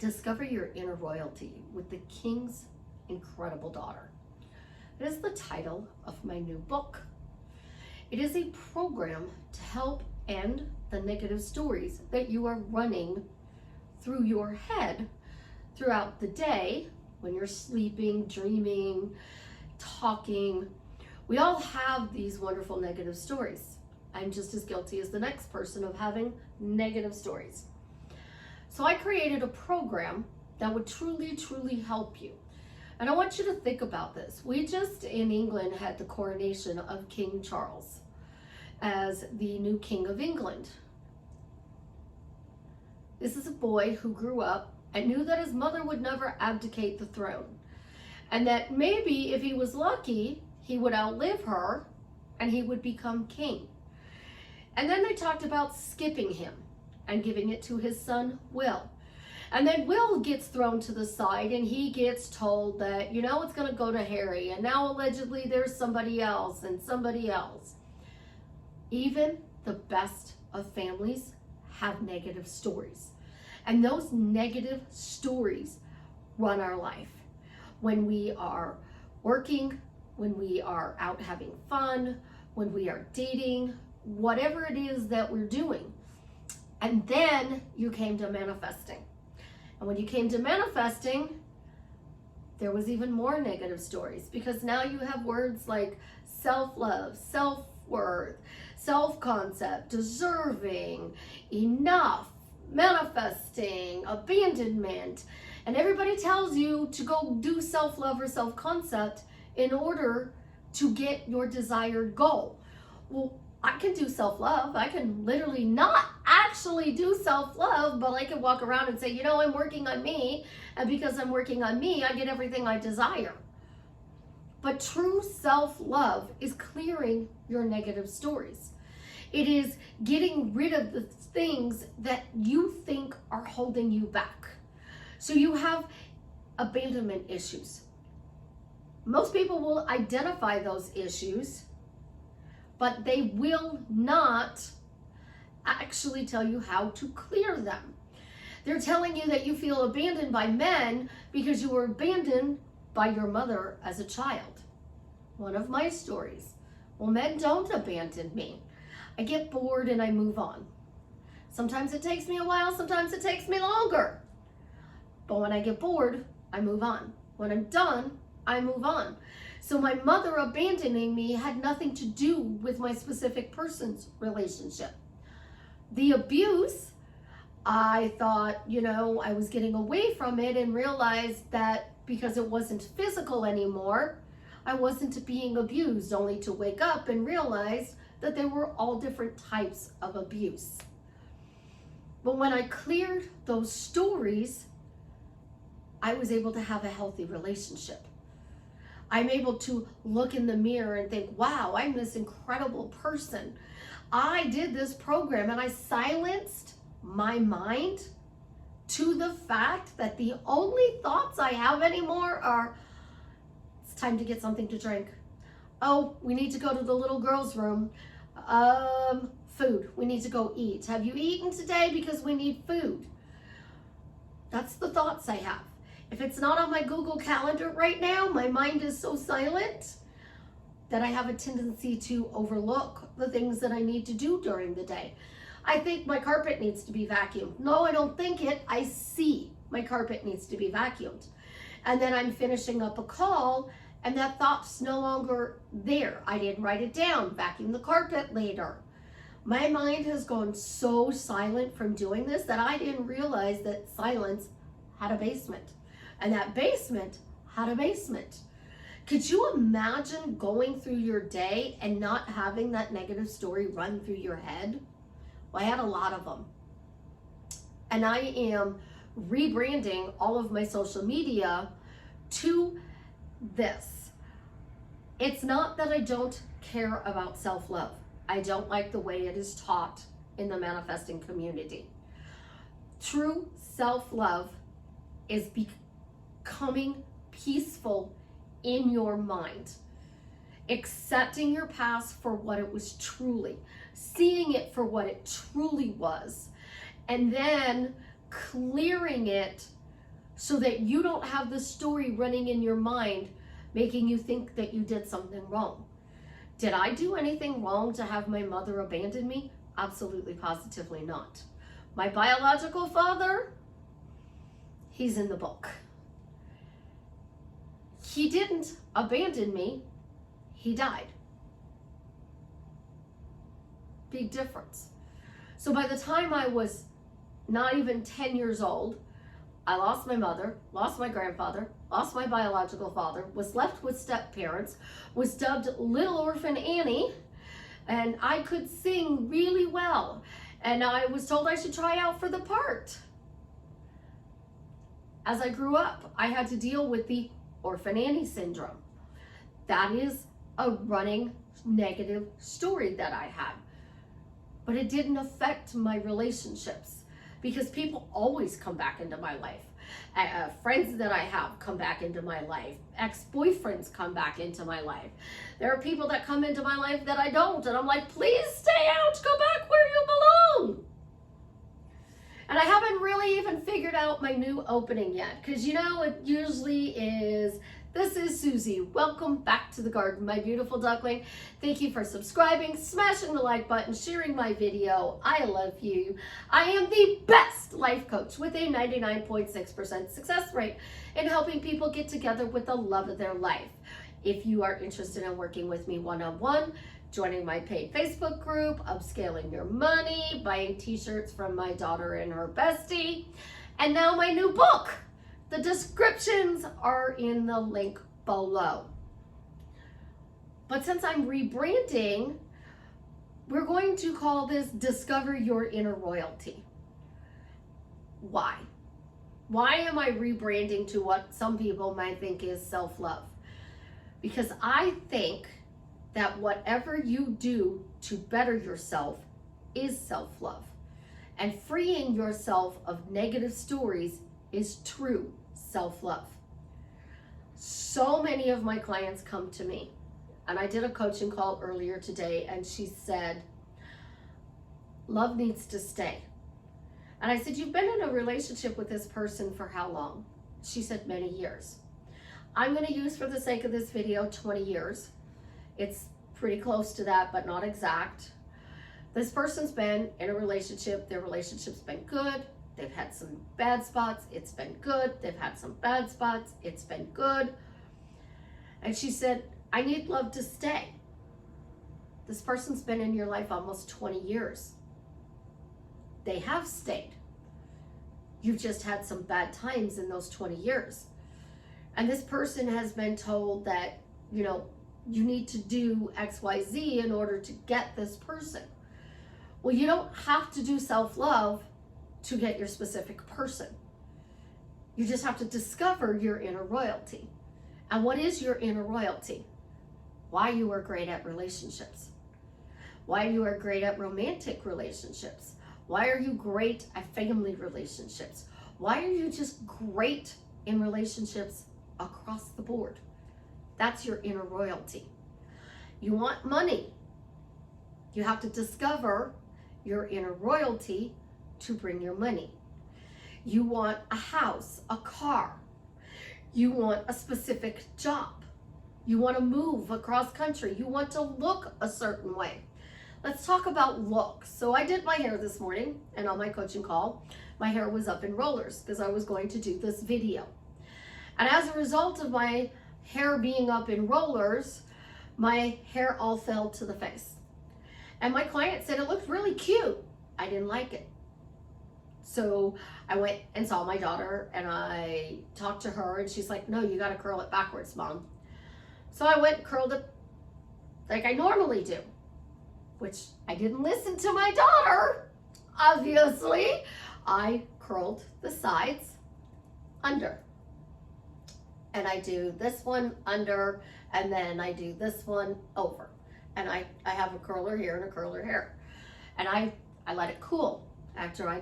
Discover your inner royalty with the King's Incredible Daughter. It is the title of my new book. It is a program to help end the negative stories that you are running through your head throughout the day when you're sleeping, dreaming, talking. We all have these wonderful negative stories. I'm just as guilty as the next person of having negative stories. So I created a program that would truly, truly help you. And I want you to think about this. We just in England had the coronation of King Charles as the new King of England. This is a boy who grew up and knew that his mother would never abdicate the throne. And that maybe if he was lucky, he would outlive her and he would become king. And then they talked about skipping him and giving it to his son, Will. And then Will gets thrown to the side and he gets told that, it's going to go to Harry. And now allegedly there's somebody else and somebody else. Even the best of families have negative stories. And those negative stories run our life. When we are working, when we are out having fun, when we are dating, whatever it is that we're doing. And then you came to manifesting. And when you came to manifesting, there was even more negative stories because now you have words like self-love, self-worth, self-concept, deserving, enough, manifesting, abandonment. And everybody tells you to go do self-love or self-concept in order to get your desired goal. Well, I can do self-love. I can literally not actually do self-love, but I can walk around and say, I'm working on me. And because I'm working on me, I get everything I desire. But true self-love is clearing your negative stories. It is getting rid of the things that you think are holding you back. So you have abandonment issues. Most people will identify those issues, but they will not actually tell you how to clear them. They're telling you that you feel abandoned by men because you were abandoned by your mother as a child. One of my stories. Well, men don't abandon me. I get bored and I move on. Sometimes it takes me a while, sometimes it takes me longer. But when I get bored, I move on. When I'm done, I move on. So my mother abandoning me had nothing to do with my specific person's relationship. The abuse, I thought, I was getting away from it and realized that because it wasn't physical anymore, I wasn't being abused, only to wake up and realize that there were all different types of abuse. But when I cleared those stories, I was able to have a healthy relationship. I'm able to look in the mirror and think, wow, I'm this incredible person. I did this program and I silenced my mind to the fact that the only thoughts I have anymore are, it's time to get something to drink. Oh, we need to go to the little girl's room. Food, we need to go eat. Have you eaten today? Because we need food. That's the thoughts I have. If it's not on my Google Calendar right now, my mind is so silent that I have a tendency to overlook the things that I need to do during the day. I think my carpet needs to be vacuumed. No, I don't think it. I see my carpet needs to be vacuumed. And then I'm finishing up a call and that thought's no longer there. I didn't write it down. Vacuum the carpet later. My mind has gone so silent from doing this that I didn't realize that silence had a basement. And that basement had a basement. Could you imagine going through your day and not having that negative story run through your head? Well, I had a lot of them. And I am rebranding all of my social media to this. It's not that I don't care about self-love. I don't like the way it is taught in the manifesting community. True self-love is becoming peaceful in your mind, accepting your past for what it was truly, seeing it for what it truly was, and then clearing it so that you don't have the story running in your mind making you think that you did something wrong. Did I do anything wrong to have my mother abandon me? Absolutely, positively not. My biological father, he's in the book. He didn't abandon me, he died. Big difference. So by the time I was not even 10 years old, I lost my mother, lost my grandfather, lost my biological father, was left with step parents, was dubbed Little Orphan Annie, and I could sing really well. And I was told I should try out for the part. As I grew up, I had to deal with the Orphan Annie syndrome. That is a running negative story that I had. But it didn't affect my relationships because people always come back into my life. Friends that I have come back into my life. Ex-boyfriends come back into my life. There are people that come into my life that I don't, and I'm like, please stay out, go back where you belong. And I haven't really even figured out my new opening yet, because you know, it usually is, this is Susie. Welcome back to the garden, my beautiful duckling. Thank you for subscribing, smashing the like button, sharing my video. I love you. I am the best life coach with a 99.6% success rate in helping people get together with the love of their life. If you are interested in working with me one-on-one, joining my paid Facebook group, upscaling your money, buying t-shirts from my daughter and her bestie, and now my new book. The descriptions are in the link below. But since I'm rebranding, we're going to call this Discover Your Inner Royalty. Why? Why am I rebranding to what some people might think is self-love? Because I think that whatever you do to better yourself is self-love. And freeing yourself of negative stories is true self-love. So many of my clients come to me, and I did a coaching call earlier today, and she said, love needs to stay. And I said, you've been in a relationship with this person for how long? She said, many years. I'm going to use, for the sake of this video, 20 years. It's pretty close to that, but not exact. This person's been in a relationship. Their relationship's been good. They've had some bad spots. It's been good. They've had some bad spots. It's been good. And she said, I need love to stay. This person's been in your life almost 20 years. They have stayed. You've just had some bad times in those 20 years. And this person has been told that, you know, you need to do X, Y, Z in order to get this person. Well, you don't have to do self-love to get your specific person. You just have to discover your inner royalty. And what is your inner royalty? Why you are great at relationships. Why you are great at romantic relationships. Why are you great at family relationships? Why are you just great in relationships across the board? That's your inner royalty. You want money. You have to discover your inner royalty to bring your money. You want a house, a car. You want a specific job. You want to move across country. You want to look a certain way. Let's talk about looks. So I did my hair this morning, and on my coaching call, my hair was up in rollers because I was going to do this video. And as a result of my hair being up in rollers, my hair all fell to the face. And my client said it looked really cute. I didn't like it. So I went and saw my daughter, and I talked to her, and she's like, no, you got to curl it backwards, Mom. So I went and curled it like I normally do, which I didn't listen to my daughter, obviously. I curled the sides under. And I do this one under, and then I do this one over. And I have a curler here and a curler here. And I let it cool after I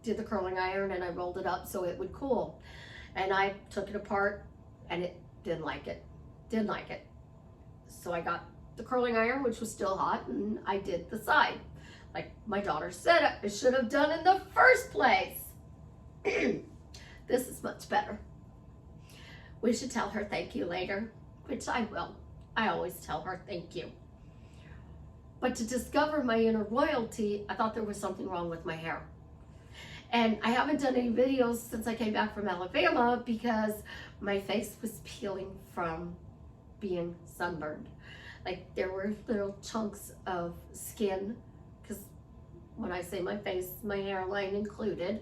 did the curling iron, and I rolled it up so it would cool. And I took it apart, and it didn't like it. Didn't like it. So I got the curling iron, which was still hot, and I did the side. Like my daughter said I should have done in the first place. This is much better. We should tell her thank you later, which I will. I always tell her thank you. But to discover my inner royalty, I thought there was something wrong with my hair. And I haven't done any videos since I came back from Alabama because my face was peeling from being sunburned. Like there were little chunks of skin, because when I say my face, my hairline included,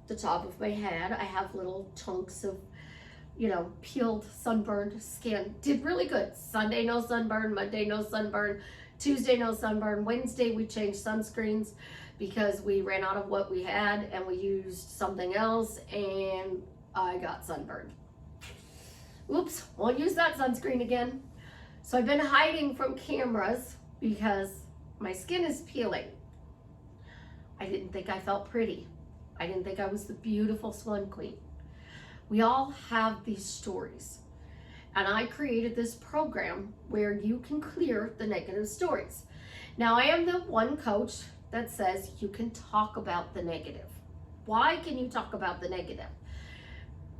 the top of my head, I have little chunks of, peeled, sunburned skin. Did really good. Sunday, no sunburn. Monday, no sunburn. Tuesday, no sunburn. Wednesday, we changed sunscreens because we ran out of what we had and we used something else and I got sunburned. Oops, won't use that sunscreen again. So I've been hiding from cameras because my skin is peeling. I didn't think I felt pretty. I didn't think I was the beautiful Swan Queen. We all have these stories. And I created this program where you can clear the negative stories. Now, I am the one coach that says you can talk about the negative. Why can you talk about the negative?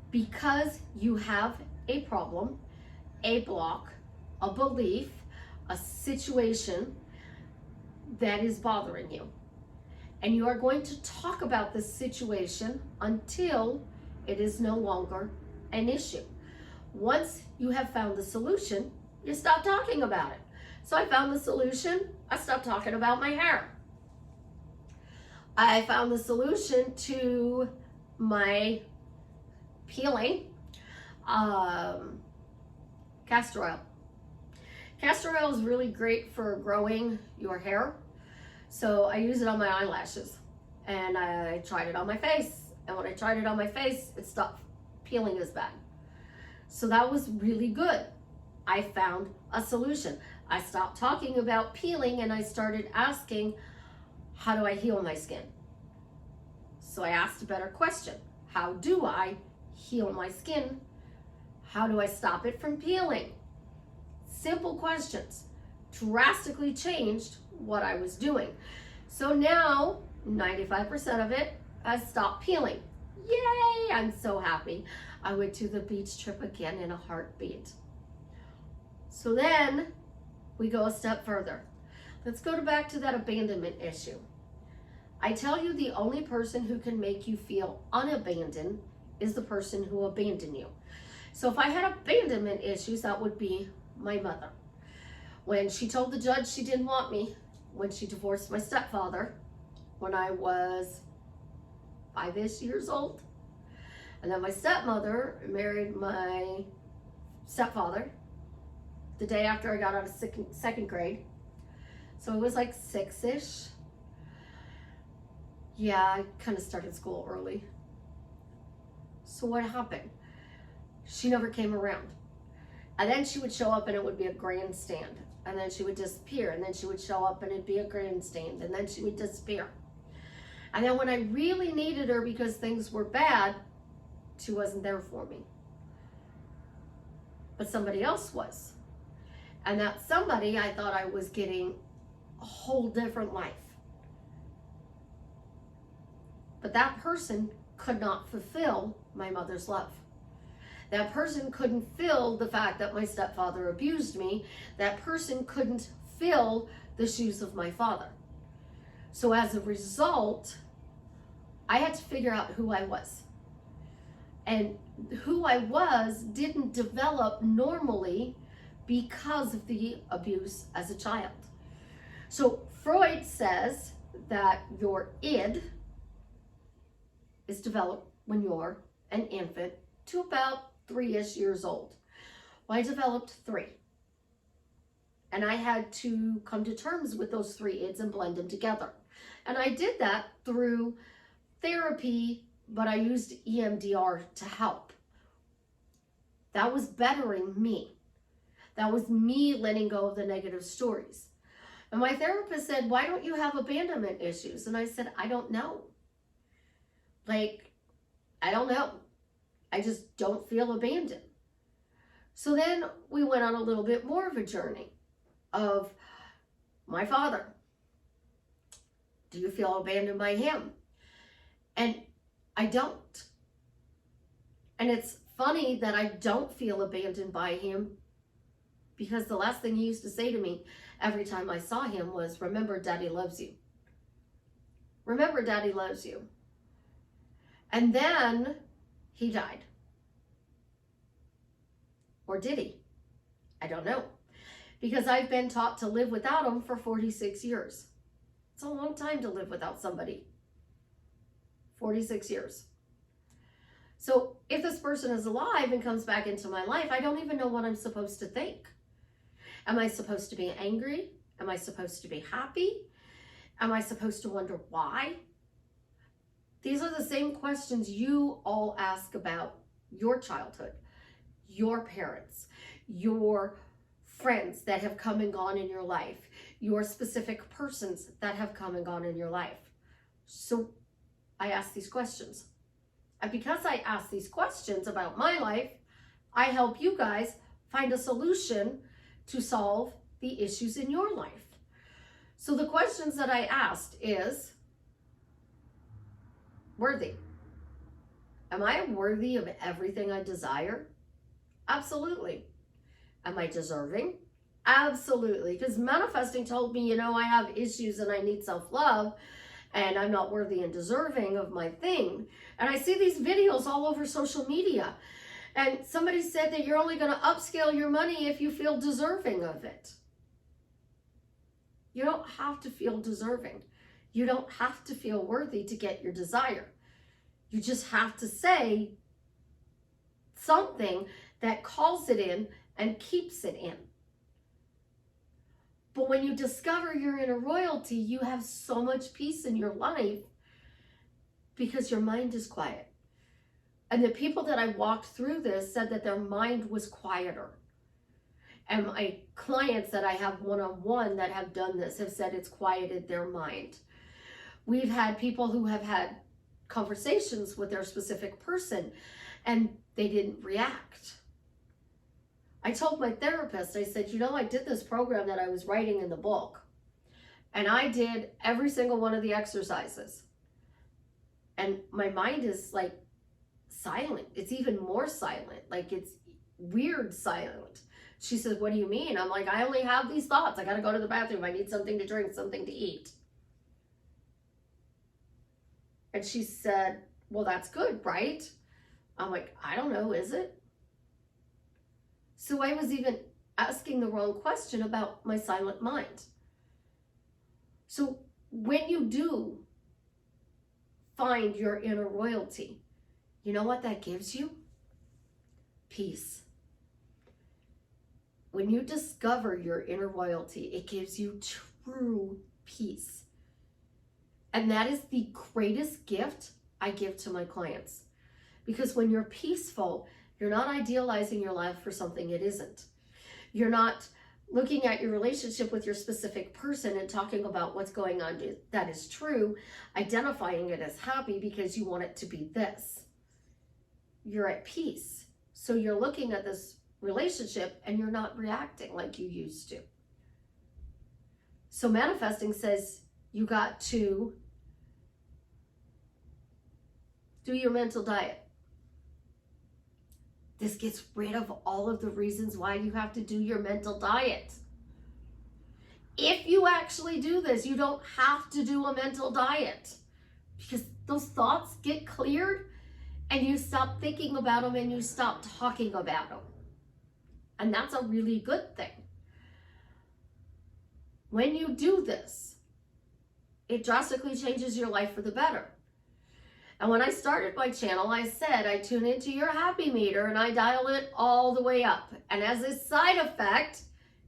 Because you have a problem, a block, a belief, a situation that is bothering you. And you are going to talk about this situation until it is no longer an issue. Once you have found the solution, you stop talking about it. So I found the solution, I stopped talking about my hair. I found the solution to my peeling, castor oil. Castor oil is really great for growing your hair. So I use it on my eyelashes and I tried it on my face. And when I tried it on my face, it stopped peeling as bad. So that was really good. I found a solution. I stopped talking about peeling and I started asking, how do I heal my skin? So I asked a better question. How do I heal my skin? How do I stop it from peeling? Simple questions. Drastically changed what I was doing. So now 95% of it has stopped peeling. Yay, I'm so happy. I went to the beach trip again in a heartbeat. So then we go a step further. Let's go back to that abandonment issue. I tell you, the only person who can make you feel unabandoned is the person who abandoned you. So if I had abandonment issues, that would be my mother. When she told the judge she didn't want me, when she divorced my stepfather, when I was 5-ish years old, and then my stepmother married my stepfather the day after I got out of second grade. So it was like 6-ish. Yeah, I kind of started school early. So what happened? She never came around. And then she would show up and it would be a grandstand. And then she would disappear. And then she would show up and it'd be a grandstand. And then she would disappear. And then when I really needed her because things were bad, she wasn't there for me. But somebody else was. And that somebody, I thought I was getting a whole different life. But that person could not fulfill my mother's love. That person couldn't fill the fact that my stepfather abused me. That person couldn't fill the shoes of my father. So as a result, I had to figure out who I was. And who I was didn't develop normally because of the abuse as a child. So Freud says that your id is developed when you're an infant to about 3-ish years old. Well, I developed 3. And I had to come to terms with those 3 ids and blend them together. And I did that through therapy, but I used EMDR to help. That was bettering me. That was me letting go of the negative stories. And my therapist said, why don't you have abandonment issues? And I said, I don't know. I don't know. I just don't feel abandoned. So then we went on a little bit more of a journey of my father. Do you feel abandoned by him? And I don't. And it's funny that I don't feel abandoned by him, because the last thing he used to say to me every time I saw him was, remember, Daddy loves you. Remember, Daddy loves you. And then he died. Or did he? I don't know. Because I've been taught to live without him for 46 years. It's a long time to live without somebody. 46 years. So if this person is alive and comes back into my life, I don't even know what I'm supposed to think. Am I supposed to be angry? Am I supposed to be happy? Am I supposed to wonder why? These are the same questions you all ask about your childhood, your parents, your friends that have come and gone in your life, your specific persons that have come and gone in your life. So I ask these questions. And because I ask these questions about my life, I help you guys find a solution to solve the issues in your life. So the questions that I asked is, worthy. Am I worthy of everything I desire? Absolutely. Am I deserving? Absolutely. Because manifesting told me, I have issues and I need self-love and I'm not worthy and deserving of my thing. And I see these videos all over social media. And somebody said that you're only going to upscale your money if you feel deserving of it. You don't have to feel deserving. You don't have to feel worthy to get your desire. You just have to say something that calls it in and keeps it in. But when you discover your inner royalty, you have so much peace in your life because your mind is quiet. And the people that I walked through this said that their mind was quieter. And my clients that I have one-on-one that have done this have said it's quieted their mind. We've had people who have had conversations with their specific person and they didn't react. I told my therapist, I said, I did this program that I was writing in the book. And I did every single one of the exercises. And my mind is like silent. It's even more silent. Like it's weird silent. She said, what do you mean? I'm like, I only have these thoughts. I got to go to the bathroom. I need something to drink, something to eat. And she said, well, that's good, right? I'm like, I don't know, is it? So I was even asking the wrong question about my silent mind. So when you do find your inner royalty, you know what that gives you? Peace. When you discover your inner royalty, it gives you true peace. And that is the greatest gift I give to my clients. Because when you're peaceful, you're not idealizing your life for something it isn't. You're not looking at your relationship with your specific person and talking about what's going on that is true, identifying it as happy because you want it to be this. You're at peace. So you're looking at this relationship and you're not reacting like you used to. So manifesting says you got to do your mental diet. This gets rid of all of the reasons why you have to do your mental diet. If you actually do this, you don't have to do a mental diet because those thoughts get cleared and you stop thinking about them and you stop talking about them. And that's a really good thing. When you do this, it drastically changes your life for the better. And when I started my channel, I said I tune into your happy meter and I dial it all the way up. And as a side effect,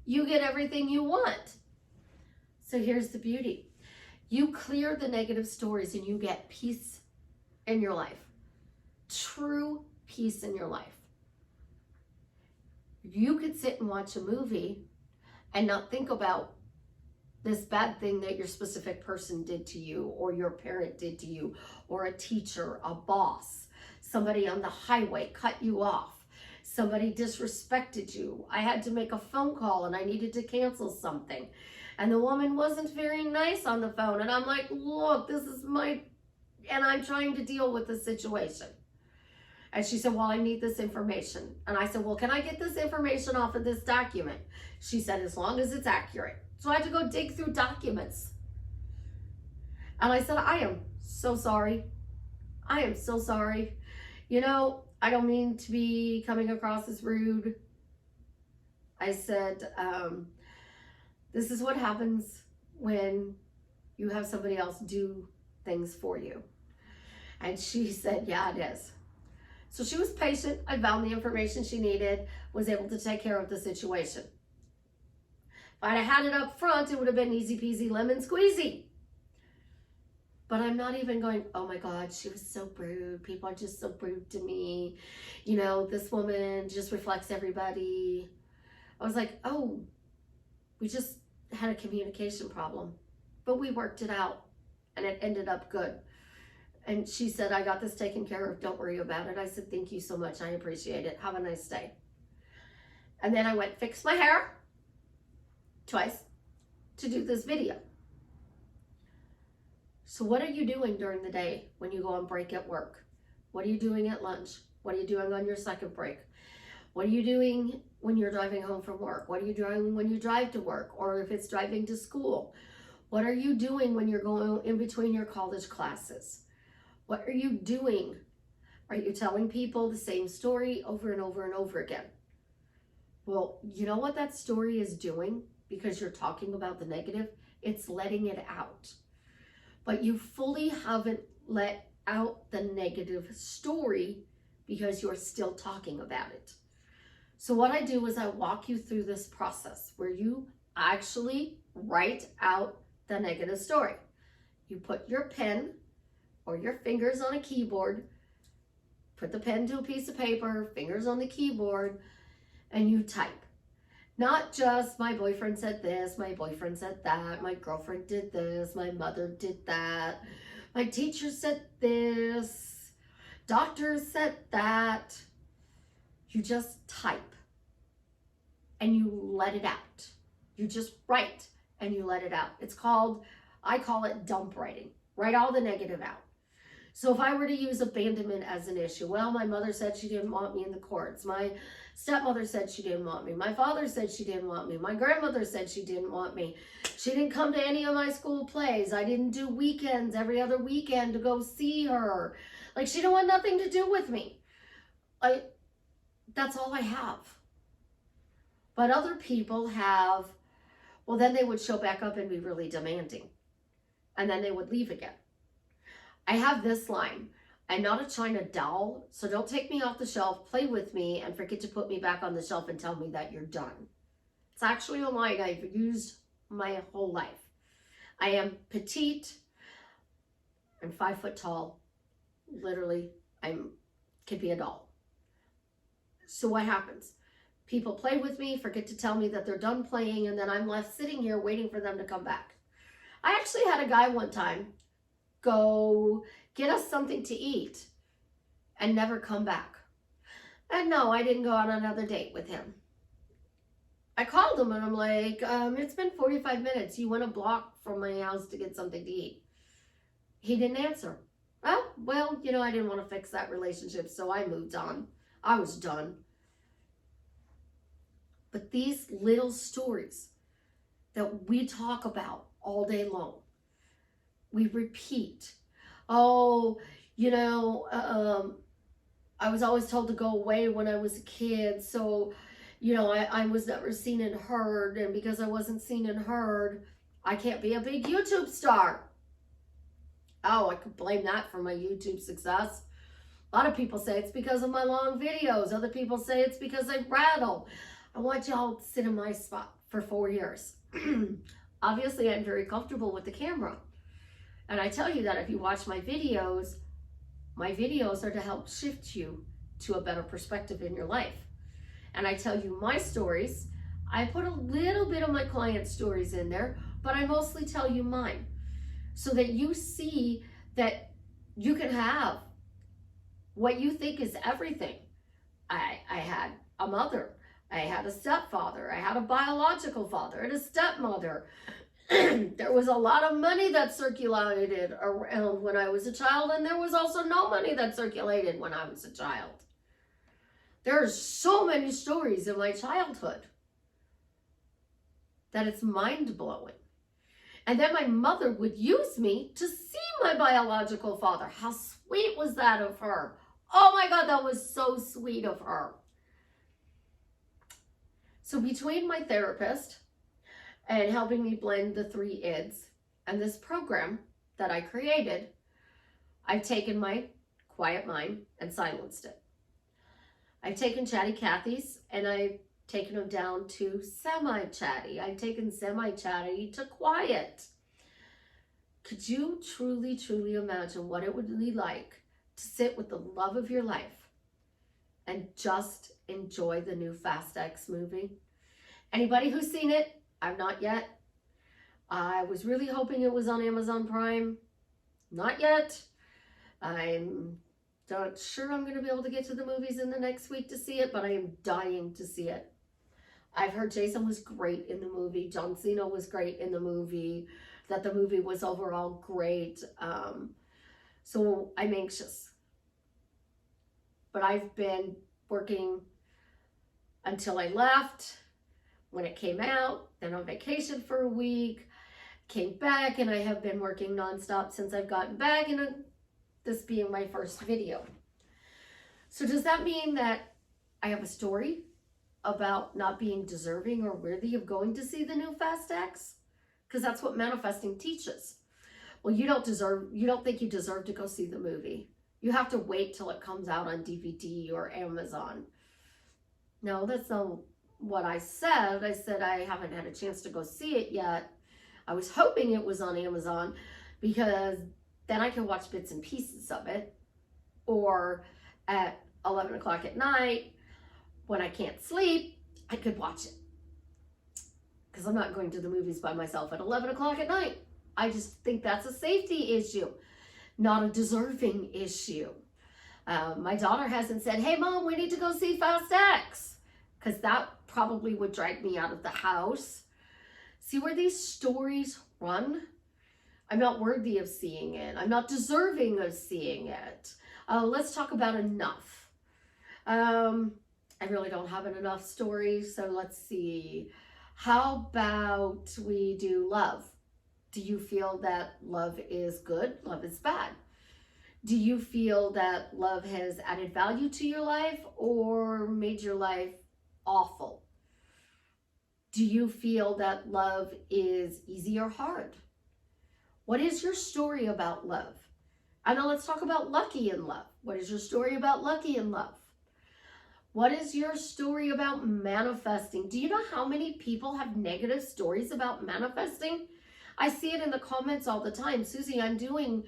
you get everything you want. So here's the beauty. You clear the negative stories and you get peace in your life. True peace in your life. You could sit and watch a movie and not think about this bad thing that your specific person did to you or your parent did to you or a teacher, a boss, somebody on the highway cut you off, somebody disrespected you. I had to make a phone call and I needed to cancel something and the woman wasn't very nice on the phone and I'm like, look, this is and I'm trying to deal with the situation. And she said, well, I need this information. And I said, well, can I get this information off of this document? She said, as long as it's accurate. So I had to go dig through documents. And I said, I am so sorry. I am so sorry. You know, I don't mean to be coming across as rude. I said, this is what happens when you have somebody else do things for you. And she said, yeah, it is. So she was patient. I found the information she needed, was able to take care of the situation. If I'd have had it up front, it would have been easy peasy lemon squeezy. But I'm not even going, oh my God, she was so rude. People are just so rude to me. You know, this woman just reflects everybody. I was like, oh, we just had a communication problem. But we worked it out and it ended up good. And she said, I got this taken care of. Don't worry about it. I said, thank you so much. I appreciate it. Have a nice day. And then I went fix my hair twice to do this video. So what are you doing during the day when you go on break at work? What are you doing at lunch? What are you doing on your second break? What are you doing when you're driving home from work? What are you doing when you drive to work, or if it's driving to school? What are you doing when you're going in between your college classes? What are you doing? Are you telling people the same story over and over and over again? Well, you know what that story is doing? Because you're talking about the negative, it's letting it out. But you fully haven't let out the negative story because you're still talking about it. So what I do is I walk you through this process where you actually write out the negative story. You put your pen or your fingers on a keyboard, put the pen to a piece of paper, fingers on the keyboard, and you type. Not just my boyfriend said this, my boyfriend said that, my girlfriend did this, my mother did that, my teacher said this, doctors said that. You just type and you let it out. You just write and you let it out. It's called, I call it dump writing. Write all the negative out. So if I were to use abandonment as an issue, well, my mother said she didn't want me in the courts. My stepmother said she didn't want me. My father said she didn't want me. My grandmother said she didn't want me. She didn't come to any of my school plays. I didn't do weekends every other weekend to go see her. Like, she didn't want nothing to do with me. That's all I have. But other people have, well, then they would show back up and be really demanding. And then they would leave again. I have this line, I'm not a China doll, so don't take me off the shelf, play with me, and forget to put me back on the shelf and tell me that you're done. It's actually a line I've used my whole life. I am petite, I'm 5 foot tall, literally, could be a doll. So what happens? People play with me, forget to tell me that they're done playing, and then I'm left sitting here waiting for them to come back. I actually had a guy one time go get us something to eat and never come back. And no, I didn't go on another date with him. I called him and I'm like, it's been 45 minutes. You went a block from my house to get something to eat. He didn't answer. Oh, well, you know, I didn't want to fix that relationship, so I moved on. I was done. But these little stories that we talk about all day long, we repeat. Oh, you know, I was always told to go away when I was a kid. So, you know, I was never seen and heard. And because I wasn't seen and heard, I can't be a big YouTube star. Oh, I could blame that for my YouTube success. A lot of people say it's because of my long videos. Other people say it's because I rattle. I want y'all to sit in my spot for 4 years. Obviously, I'm very comfortable with the camera. And I tell you that if you watch my videos are to help shift you to a better perspective in your life. And I tell you my stories. I put a little bit of my clients' stories in there, but I mostly tell you mine so that you see that you can have what you think is everything. I had a mother. I had a stepfather. I had a biological father and a stepmother. There was a lot of money that circulated around when I was a child, and there was also no money that circulated when I was a child. There are so many stories in my childhood that it's mind-blowing. And then my mother would use me to see my biological father. How sweet was that of her? Oh my God, that was so sweet of her. So between my therapist and helping me blend the 3 IDs and this program that I created, I've taken my quiet mind and silenced it. I've taken chatty Cathy's and I've taken them down to semi-chatty. I've taken semi-chatty to quiet. Could you truly, truly imagine what it would be like to sit with the love of your life and just enjoy the new Fast X movie? Anybody who's seen it? I've not yet. I was really hoping it was on Amazon Prime. Not yet. I'm not sure I'm going to be able to get to the movies in the next week to see it, but I am dying to see it. I've heard Jason was great in the movie. John Cena was great in the movie. That the movie was overall great. So I'm anxious. But I've been working until I left, when it came out, then on vacation for a week, came back, and I have been working nonstop since I've gotten back, and this being my first video. So does that mean that I have a story about not being deserving or worthy of going to see the new Fast X? Because that's what manifesting teaches. Well, you don't think you deserve to go see the movie. You have to wait till it comes out on DVD or Amazon. No, that's not what I said. I said I haven't had a chance to go see it yet. I was hoping it was on Amazon because then I can watch bits and pieces of it. Or at 11 o'clock at night, when I can't sleep, I could watch it. Because I'm not going to the movies by myself at 11 o'clock at night. I just think that's a safety issue, not a deserving issue. My daughter hasn't said, hey Mom, we need to go see Fast X, because that probably would drag me out of the house. See where these stories run? I'm not worthy of seeing it. I'm not deserving of seeing it. Let's talk about enough. I really don't have an enough story, so let's see. How about we do love? Do you feel that love is good? Love is bad? Do you feel that love has added value to your life or made your life awful? Do you feel that love is easy or hard? What is your story about love? And now let's talk about lucky in love. What is your story about lucky in love? What is your story about manifesting? Do you know how many people have negative stories about manifesting? I see it in the comments all the time. Susie, I'm doing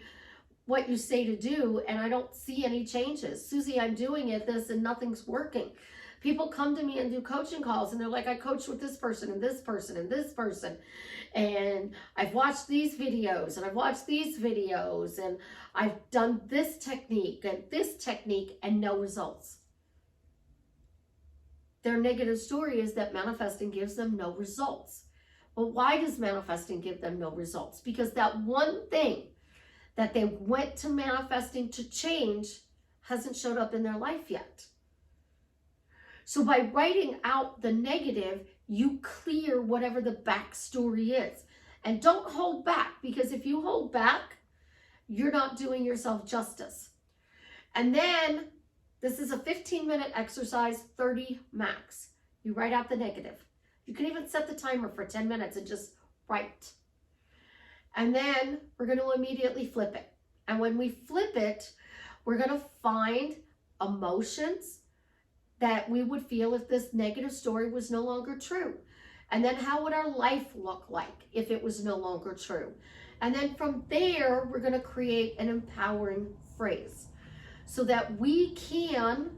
what you say to do and I don't see any changes. Susie, I'm doing it this and nothing's working. People come to me and do coaching calls and they're like, I coached with this person and this person and this person. And I've watched these videos and I've watched these videos and I've done this technique and no results. Their negative story is that manifesting gives them no results. Well, why does manifesting give them no results? Because that one thing that they went to manifesting to change hasn't showed up in their life yet. So by writing out the negative, you clear whatever the backstory is. And don't hold back, because if you hold back, you're not doing yourself justice. And then this is a 15-minute exercise, 30 max. You write out the negative. You can even set the timer for 10 minutes and just write. And then we're going to immediately flip it. And when we flip it, we're going to find emotions that we would feel if this negative story was no longer true. And then how would our life look like if it was no longer true? And then from there, we're going to create an empowering phrase so that we can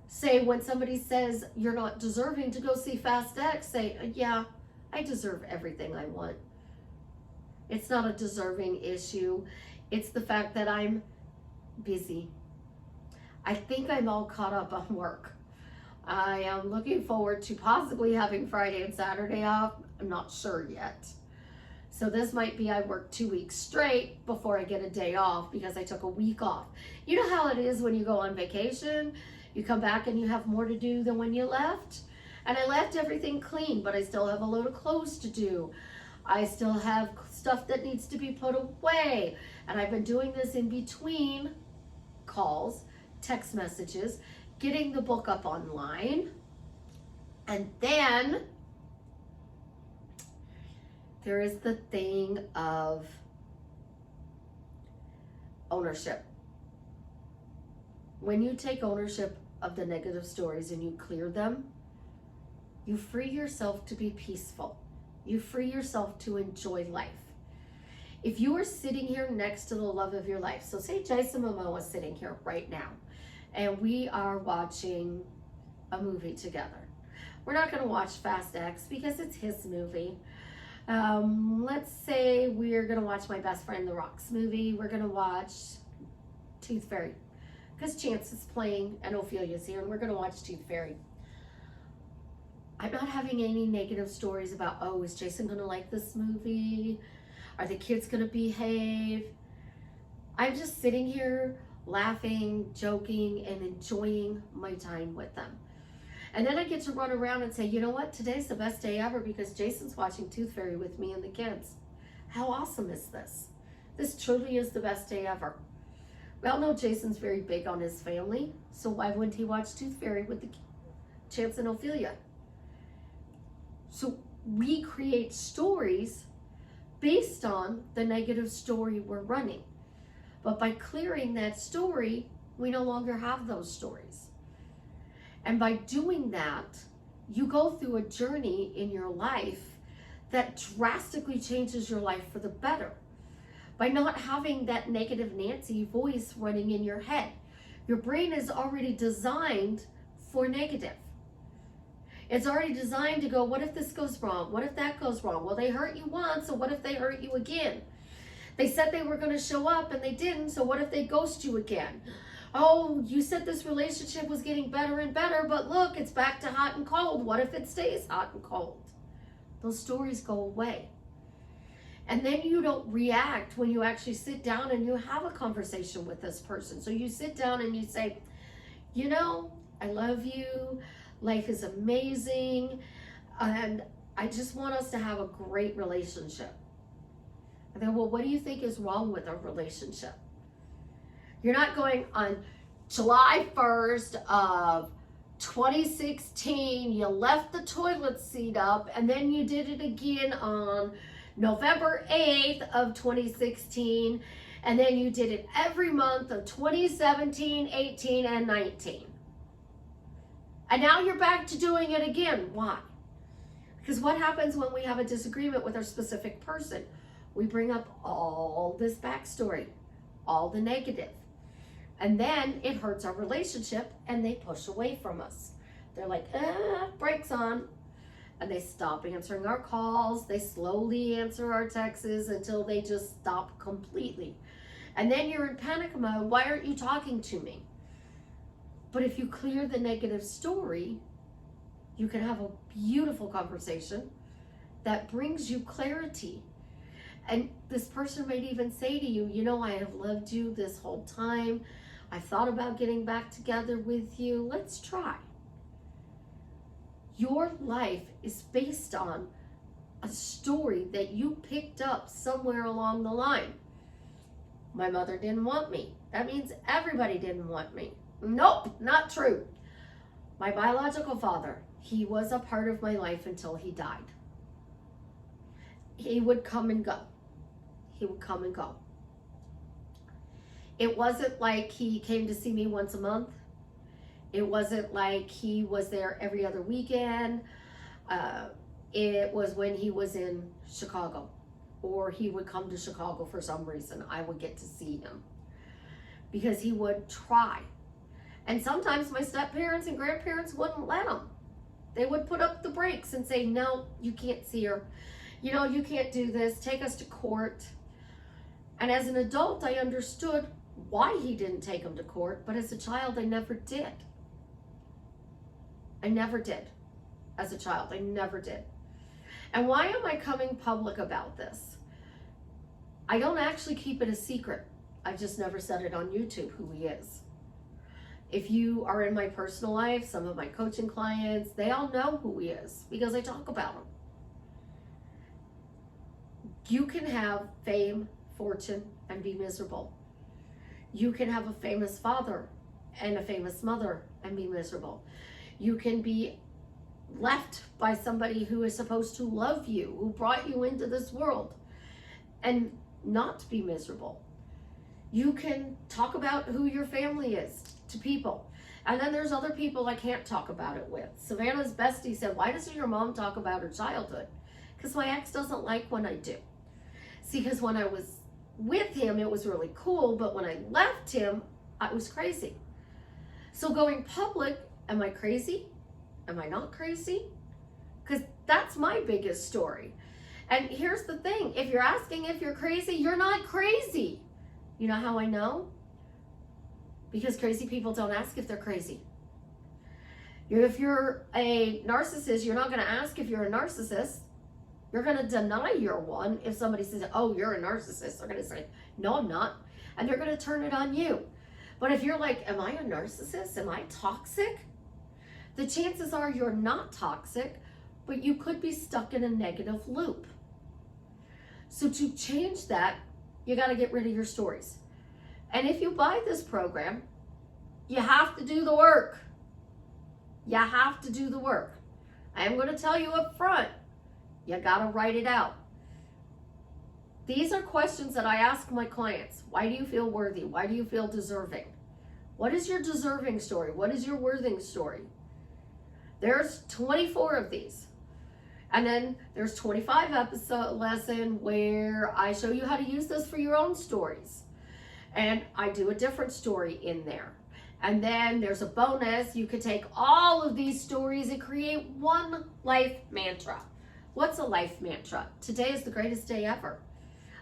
say, when somebody says you're not deserving to go see Fast X, say, yeah, I deserve everything I want. It's not a deserving issue. It's the fact that I'm busy. I think I'm all caught up on work. I am looking forward to possibly having Friday and Saturday off. I'm not sure yet. So this might be I work 2 weeks straight before I get a day off because I took a week off. You know how it is when you go on vacation, you come back and you have more to do than when you left? And I left everything clean, but I still have a load of clothes to do. I still have stuff that needs to be put away. And I've been doing this in between calls, text messages, getting the book up online. And then there is the thing of ownership. When you take ownership of the negative stories and you clear them, you free yourself to be peaceful. You free yourself to enjoy life. If you are sitting here next to the love of your life, so say Jason Momoa is sitting here right now, and we are watching a movie together. We're not going to watch Fast X because it's his movie. Let's say we're going to watch My Best Friend The Rock's movie. We're going to watch Tooth Fairy because Chance is playing and Ophelia's here, and we're going to watch Tooth Fairy. I'm not having any negative stories about, oh, is Jason going to like this movie? Are the kids going to behave? I'm just sitting here laughing, joking, and enjoying my time with them. And then I get to run around and say, you know what? Today's the best day ever because Jason's watching Tooth Fairy with me and the kids. How awesome is this? This truly is the best day ever. We all know Jason's very big on his family, so why wouldn't he watch Tooth Fairy with the Chance and Ophelia? So we create stories based on the negative story we're running. But by clearing that story, we no longer have those stories. And by doing that, you go through a journey in your life that drastically changes your life for the better. By not having that negative Nancy voice running in your head. Your brain is already designed for negative. It's already designed to go, what if this goes wrong? What if that goes wrong? Well, they hurt you once, so what if they hurt you again? They said they were going to show up and they didn't, so what if they ghost you again? Oh, you said this relationship was getting better and better, but look, it's back to hot and cold. What if it stays hot and cold? Those stories go away. And then you don't react when you actually sit down and you have a conversation with this person. So you sit down and you say, you know, I love you. Life is amazing, and I just want us to have a great relationship. And then, well, what do you think is wrong with our relationship? You're not going on July 1st of 2016, you left the toilet seat up, and then you did it again on November 8th of 2016, and then you did it every month of 2017, 18, and 19. And now you're back to doing it again. Why? Because what happens when we have a disagreement with our specific person? We bring up all this backstory, all the negative. And then it hurts our relationship and they push away from us. They're like, brakes on. And they stop answering our calls. They slowly answer our texts until they just stop completely. And then you're in panic mode. Why aren't you talking to me? But if you clear the negative story, you can have a beautiful conversation that brings you clarity. And this person might even say to you, you know, I have loved you this whole time. I've thought about getting back together with you. Let's try. Your life is based on a story that you picked up somewhere along the line. My mother didn't want me. That means everybody didn't want me. Nope, not true. My biological father, he was a part of my life until he died. He would come and go. He would come and go. It wasn't like he came to see me once a month. It wasn't like he was there every other weekend. It was when he was in Chicago, or he would come to Chicago for some reason. I would get to see him because he would try. And sometimes my step-parents and grandparents wouldn't let him. They would put up the brakes and say, no, you can't see her. You know, you can't do this. Take us to court. And as an adult, I understood why he didn't take him to court. But as a child, I never did. I never did. As a child, I never did. And why am I coming public about this? I don't actually keep it a secret. I've just never said it on YouTube who he is. If you are in my personal life, some of my coaching clients, they all know who he is because I talk about him. You can have fame, fortune, and be miserable. You can have a famous father and a famous mother and be miserable. You can be left by somebody who is supposed to love you, who brought you into this world, and not be miserable. You can talk about who your family is to people. And then there's other people I can't talk about it with. Savannah's bestie said, why doesn't your mom talk about her childhood? Because my ex doesn't like when I do. See, because when I was with him, it was really cool. But when I left him, I was crazy. So going public, am I crazy? Am I not crazy? Because that's my biggest story. And here's the thing. If you're asking if you're crazy, you're not crazy. You know how I know? Because crazy people don't ask if they're crazy. If you're a narcissist, you're not going to ask if you're a narcissist. You're going to deny you're one. If somebody says, oh, you're a narcissist, they're going to say, no, I'm not. And they're going to turn it on you. But if you're like, am I a narcissist? Am I toxic? The chances are you're not toxic, but you could be stuck in a negative loop. So to change that, you got to get rid of your stories. And if you buy this program, you have to do the work. You have to do the work. I am going to tell you up front, you got to write it out. These are questions that I ask my clients. Why do you feel worthy? Why do you feel deserving? What is your deserving story? What is your worthing story? There's 24 of these. And then there's 25 episode lesson where I show you how to use this for your own stories. And I do a different story in there. And then there's a bonus. You could take all of these stories and create one life mantra. What's a life mantra? Today is the greatest day ever.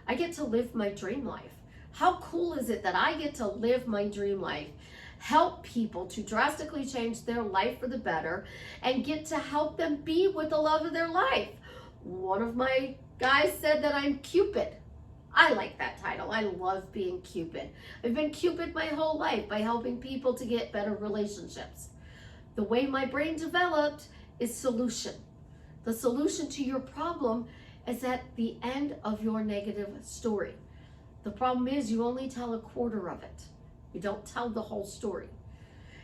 I get to live my dream life. How cool is it that I get to live my dream life, help people to drastically change their life for the better, and get to help them be with the love of their life? One of my guys said that I'm Cupid. I like that title. I love being Cupid. I've been Cupid my whole life by helping people to get better relationships. The way my brain developed is solution. The solution to your problem is at the end of your negative story. The problem is you only tell a quarter of it. You don't tell the whole story.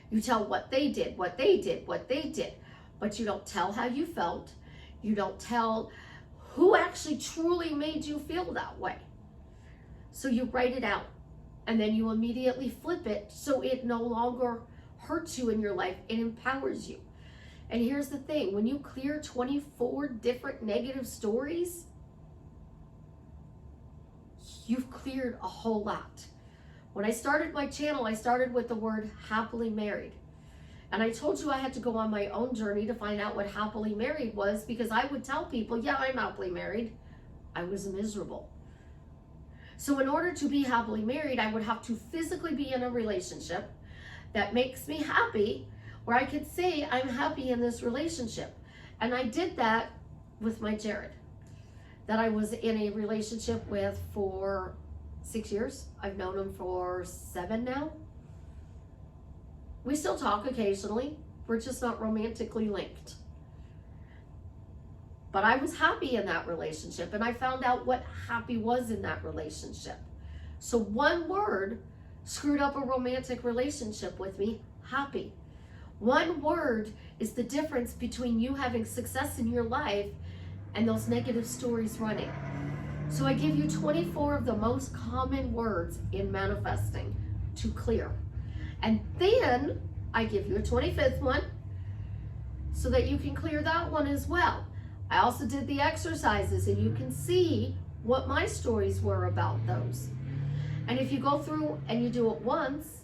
You tell what they did, what they did, what they did, but you don't tell how you felt. You don't tell who actually truly made you feel that way. So you write it out, and then you immediately flip it so it no longer hurts you in your life. It empowers you. And here's the thing, when you clear 24 different negative stories, you've cleared a whole lot. When I started my channel, I started with the word happily married. And I told you I had to go on my own journey to find out what happily married was, because I would tell people, yeah, I'm happily married. I was miserable. So in order to be happily married, I would have to physically be in a relationship that makes me happy, where I could say I'm happy in this relationship. And I did that with my Jared, that I was in a relationship with for 6 years. I've known him for 7 now. We still talk occasionally. We're just not romantically linked. But I was happy in that relationship, and I found out what happy was in that relationship. So one word screwed up a romantic relationship with me, happy. One word is the difference between you having success in your life and those negative stories running. So I give you 24 of the most common words in manifesting to clear. And then I give you a 25th one so that you can clear that one as well. I also did the exercises, and you can see what my stories were about those. And if you go through and you do it once,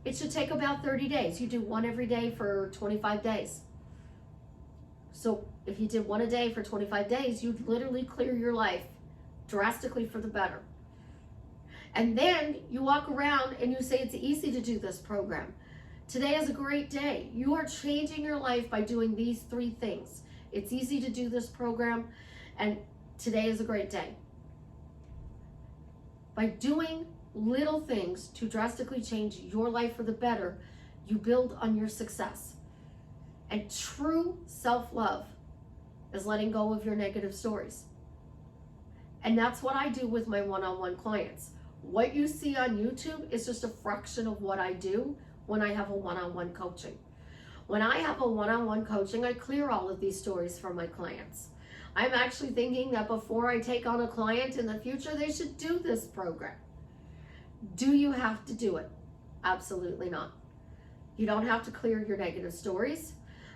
it should take about 30 days. You do one every day for 25 days. So if you did one a day for 25 days, you'd literally clear your life drastically for the better. And then you walk around and you say it's easy to do this program. Today is a great day. You are changing your life by doing these 3 things. It's easy to do this program, and today is a great day. By doing little things to drastically change your life for the better, you build on your success. And true self-love is letting go of your negative stories. And that's what I do with my one-on-one clients. What you see on YouTube is just a fraction of what I do when I have a one-on-one coaching. When I have a one-on-one coaching, I clear all of these stories for my clients. I'm actually thinking that before I take on a client in the future, they should do this program. Do you have to do it? Absolutely not. You don't have to clear your negative stories.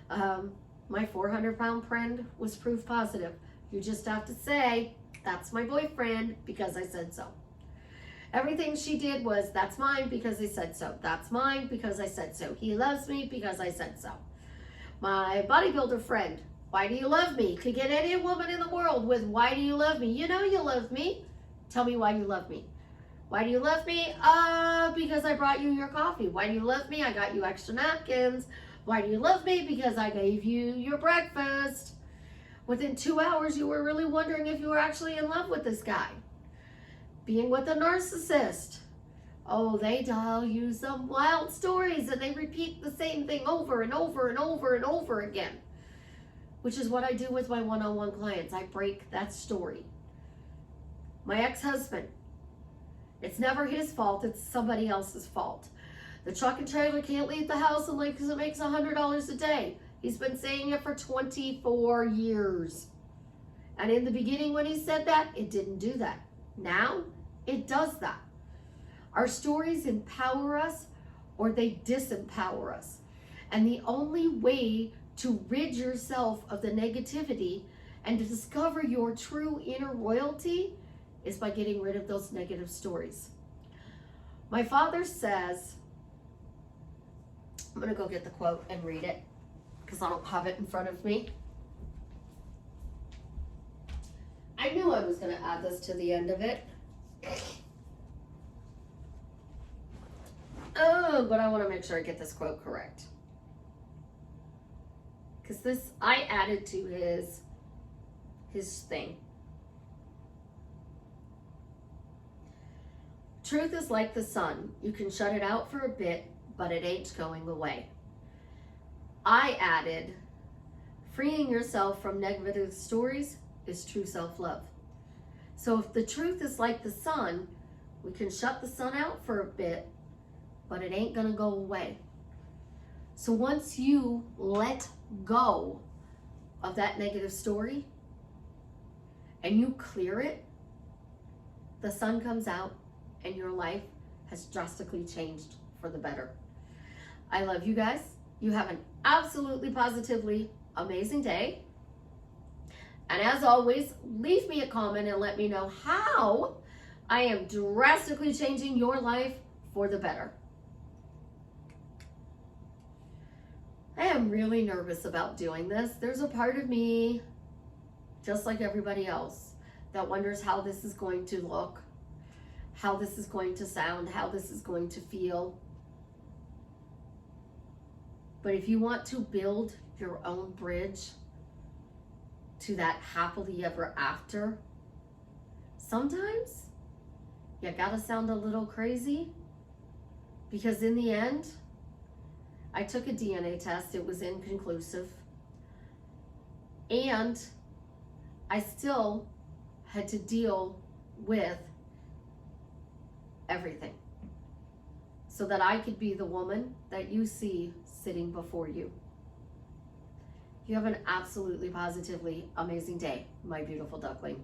My 400-pound friend was proof positive. You just have to say, that's my boyfriend because I said so. Everything she did was, that's mine because I said so. That's mine because I said so. He loves me because I said so. My bodybuilder friend, why do you love me? Could get any woman in the world with, why do you love me? You know you love me. Tell me why you love me. Why do you love me? Because I brought you your coffee. Why do you love me? I got you extra napkins. Why do you love me? Because I gave you your breakfast. Within 2 hours, you were really wondering if you were actually in love with this guy. Being with a narcissist. Oh, they tell you some wild stories and they repeat the same thing over and over and over and over again. Which is what I do with my one-on-one clients. I break that story. My ex-husband. It's never his fault, it's somebody else's fault. The truck and trailer can't leave the house because it makes $100 a day. He's been saying it for 24 years. And in the beginning when he said that, it didn't do that. Now, it does that. Our stories empower us or they disempower us. And the only way to rid yourself of the negativity and to discover your true inner royalty is by getting rid of those negative stories. My father says, I'm going to go get the quote and read it because I don't have it in front of me. I knew I was going to add this to the end of it. Oh, but I want to make sure I get this quote correct. Because this, I added to his thing. Truth is like the sun. You can shut it out for a bit, but it ain't going away. I added, freeing yourself from negative stories is true self-love. So if the truth is like the sun, we can shut the sun out for a bit, but it ain't gonna go away. So once you let go of that negative story and you clear it, the sun comes out and your life has drastically changed for the better. I love you guys. You have an absolutely positively amazing day. And as always, leave me a comment and let me know how I am drastically changing your life for the better. I am really nervous about doing this. There's a part of me, just like everybody else, that wonders how this is going to look, how this is going to sound, how this is going to feel. But if you want to build your own bridge to that happily ever after, sometimes you gotta sound a little crazy, because in the end, I took a DNA test, it was inconclusive, and I still had to deal with everything so that I could be the woman that you see sitting before you. You have an absolutely positively amazing day, my beautiful duckling.